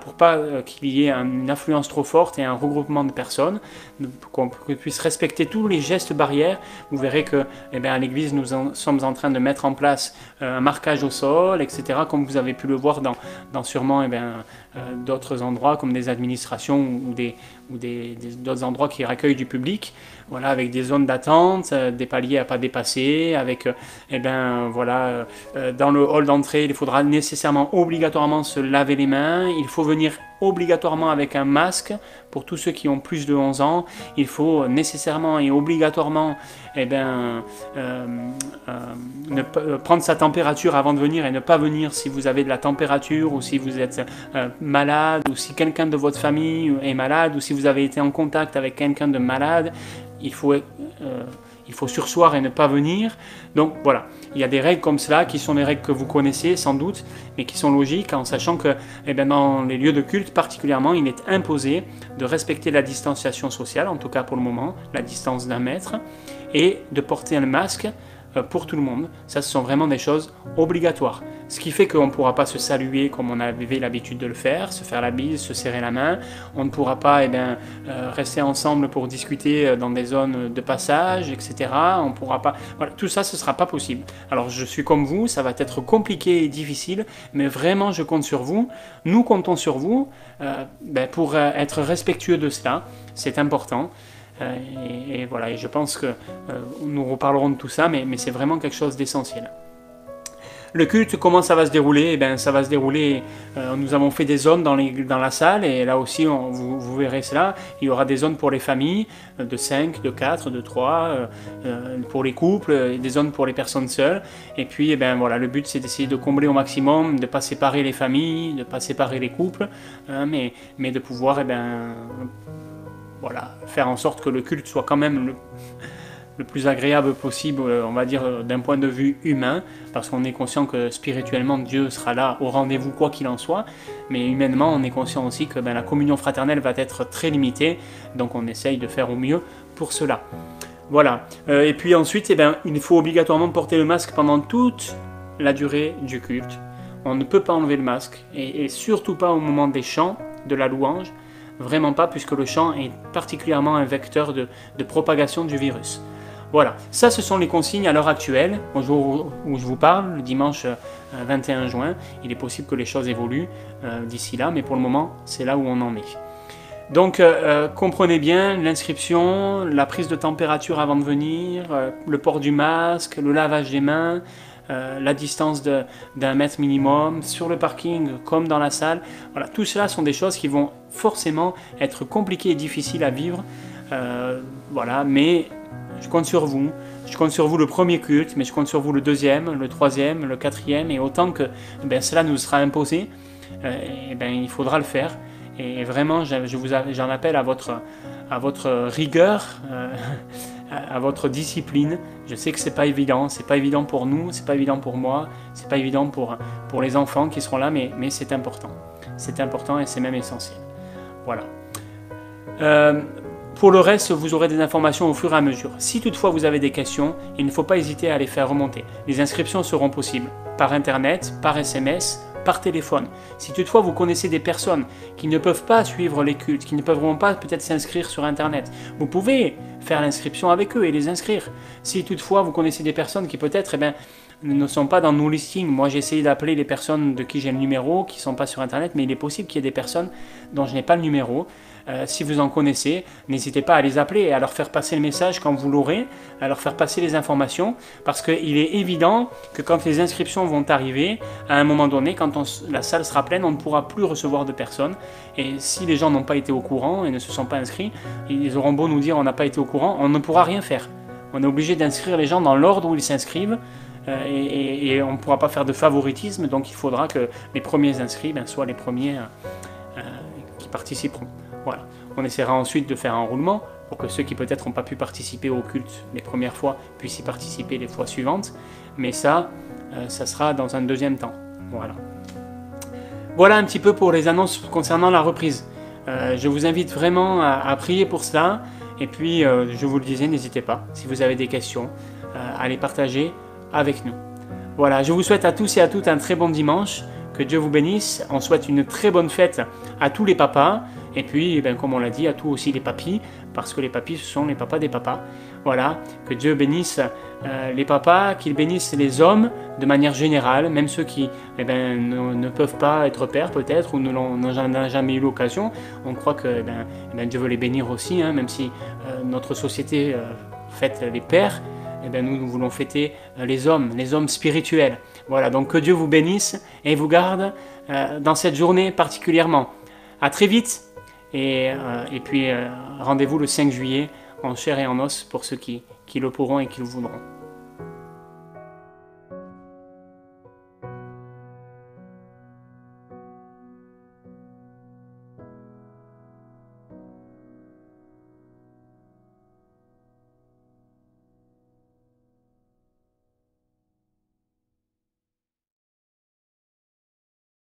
Pour pas qu'il y ait une affluence trop forte et un regroupement de personnes, qu'on puisse respecter tous les gestes barrières. Vous verrez que à l'église, nous sommes en train de mettre en place un marquage au sol, etc., comme vous avez pu le voir dans sûrement d'autres endroits, comme des administrations ou d'autres endroits qui recueillent du public. Voilà, avec des zones d'attente, des paliers à pas dépasser, avec dans le hall d'entrée, il faudra nécessairement obligatoirement se laver les mains. Il faut venir obligatoirement avec un masque pour tous ceux qui ont plus de 11 ans. Il faut nécessairement et obligatoirement prendre sa température avant de venir et ne pas venir si vous avez de la température ou si vous êtes malade ou si quelqu'un de votre famille est malade ou si vous avez été en contact avec quelqu'un de malade. Il faut surseoir et ne pas venir. Donc voilà, il y a des règles comme cela qui sont des règles que vous connaissez sans doute, mais qui sont logiques en sachant que dans les lieux de culte particulièrement, il est imposé de respecter la distanciation sociale, en tout cas pour le moment, la distance d'1 mètre, et de porter un masque pour tout le monde. Ça, ce sont vraiment des choses obligatoires. Ce qui fait qu'on ne pourra pas se saluer comme on avait l'habitude de le faire, se faire la bise, se serrer la main. On ne pourra pas rester ensemble pour discuter dans des zones de passage, etc. On pourra pas... Voilà, tout ça, ce ne sera pas possible. Alors, je suis comme vous, ça va être compliqué et difficile, mais vraiment, je compte sur vous. Nous comptons sur vous pour être respectueux de cela. C'est important. Et voilà, et je pense que nous reparlerons de tout ça, mais c'est vraiment quelque chose d'essentiel. Le culte, comment ça va se dérouler? Eh bien, ça va se dérouler, nous avons fait des zones dans la salle, et là aussi, vous verrez cela. Il y aura des zones pour les familles, de 5, de 4, de 3, pour les couples, des zones pour les personnes seules. Et puis, eh bien, voilà, le but, c'est d'essayer de combler au maximum, de ne pas séparer les familles, de ne pas séparer les couples, mais de pouvoir, eh bien, voilà, faire en sorte que le culte soit quand même le plus agréable possible, on va dire, d'un point de vue humain, parce qu'on est conscient que spirituellement Dieu sera là au rendez-vous quoi qu'il en soit, mais humainement on est conscient aussi que la communion fraternelle va être très limitée, donc on essaye de faire au mieux pour cela. Voilà, et puis ensuite, eh bien, il faut obligatoirement porter le masque pendant toute la durée du culte. On ne peut pas enlever le masque, et surtout pas au moment des chants, de la louange, vraiment pas, puisque le chant est particulièrement un vecteur de propagation du virus. Voilà, ça ce sont les consignes à l'heure actuelle, au jour où je vous parle, le dimanche 21 juin. Il est possible que les choses évoluent d'ici là, mais pour le moment, c'est là où on en est. Donc, comprenez bien, l'inscription, la prise de température avant de venir, le port du masque, le lavage des mains, la distance d'1 mètre minimum, sur le parking comme dans la salle. Voilà, tout cela sont des choses qui vont forcément être compliquées et difficiles à vivre. Voilà, mais je compte sur vous. Je compte sur vous le premier culte, mais je compte sur vous le deuxième, le troisième, le quatrième, et autant que cela nous sera imposé, il faudra le faire. Et vraiment, j'en appelle à votre rigueur, à votre discipline. Je sais que c'est pas évident pour nous, c'est pas évident pour moi, c'est pas évident pour les enfants qui seront là, mais c'est important. C'est important et c'est même essentiel. Voilà. Pour le reste, vous aurez des informations au fur et à mesure. Si toutefois vous avez des questions, il ne faut pas hésiter à les faire remonter. Les inscriptions seront possibles par internet, par SMS, par téléphone. Si toutefois vous connaissez des personnes qui ne peuvent pas suivre les cultes, qui ne peuvent pas peut-être s'inscrire sur internet, vous pouvez faire l'inscription avec eux et les inscrire. Si toutefois vous connaissez des personnes qui peut-être ne sont pas dans nos listings, moi j'ai essayé d'appeler les personnes de qui j'ai le numéro, qui ne sont pas sur internet, mais il est possible qu'il y ait des personnes dont je n'ai pas le numéro. Si vous en connaissez, n'hésitez pas à les appeler et à leur faire passer le message quand vous l'aurez, à leur faire passer les informations, parce qu'il est évident que quand les inscriptions vont arriver, à un moment donné, quand la salle sera pleine, on ne pourra plus recevoir de personnes. Et si les gens n'ont pas été au courant et ne se sont pas inscrits, ils auront beau nous dire on n'a pas été au courant, on ne pourra rien faire. On est obligé d'inscrire les gens dans l'ordre où ils s'inscrivent, et on ne pourra pas faire de favoritisme, donc il faudra que les premiers inscrits soient les premiers qui participeront. Voilà. On essaiera ensuite de faire un roulement pour que ceux qui peut-être n'ont pas pu participer au culte les premières fois puissent y participer les fois suivantes, mais ça sera dans un deuxième temps. Voilà. Voilà un petit peu pour les annonces concernant la reprise. Je vous invite vraiment à prier pour cela, et puis je vous le disais, n'hésitez pas, si vous avez des questions, à les partager avec nous. Voilà, je vous souhaite à tous et à toutes un très bon dimanche, que Dieu vous bénisse, on souhaite une très bonne fête à tous les papas, et puis, comme on l'a dit, à tous aussi les papis, parce que les papis, ce sont les papas des papas. Voilà, que Dieu bénisse les papas, qu'il bénisse les hommes de manière générale, même ceux qui ne peuvent pas être pères peut-être, ou n'ont jamais eu l'occasion. On croit que Dieu veut les bénir aussi, même si notre société fête les pères, nous voulons fêter les hommes spirituels. Voilà, donc que Dieu vous bénisse et vous garde dans cette journée particulièrement. À très vite. Et puis rendez-vous le 5 juillet en chair et en os pour ceux qui le pourront et qui le voudront.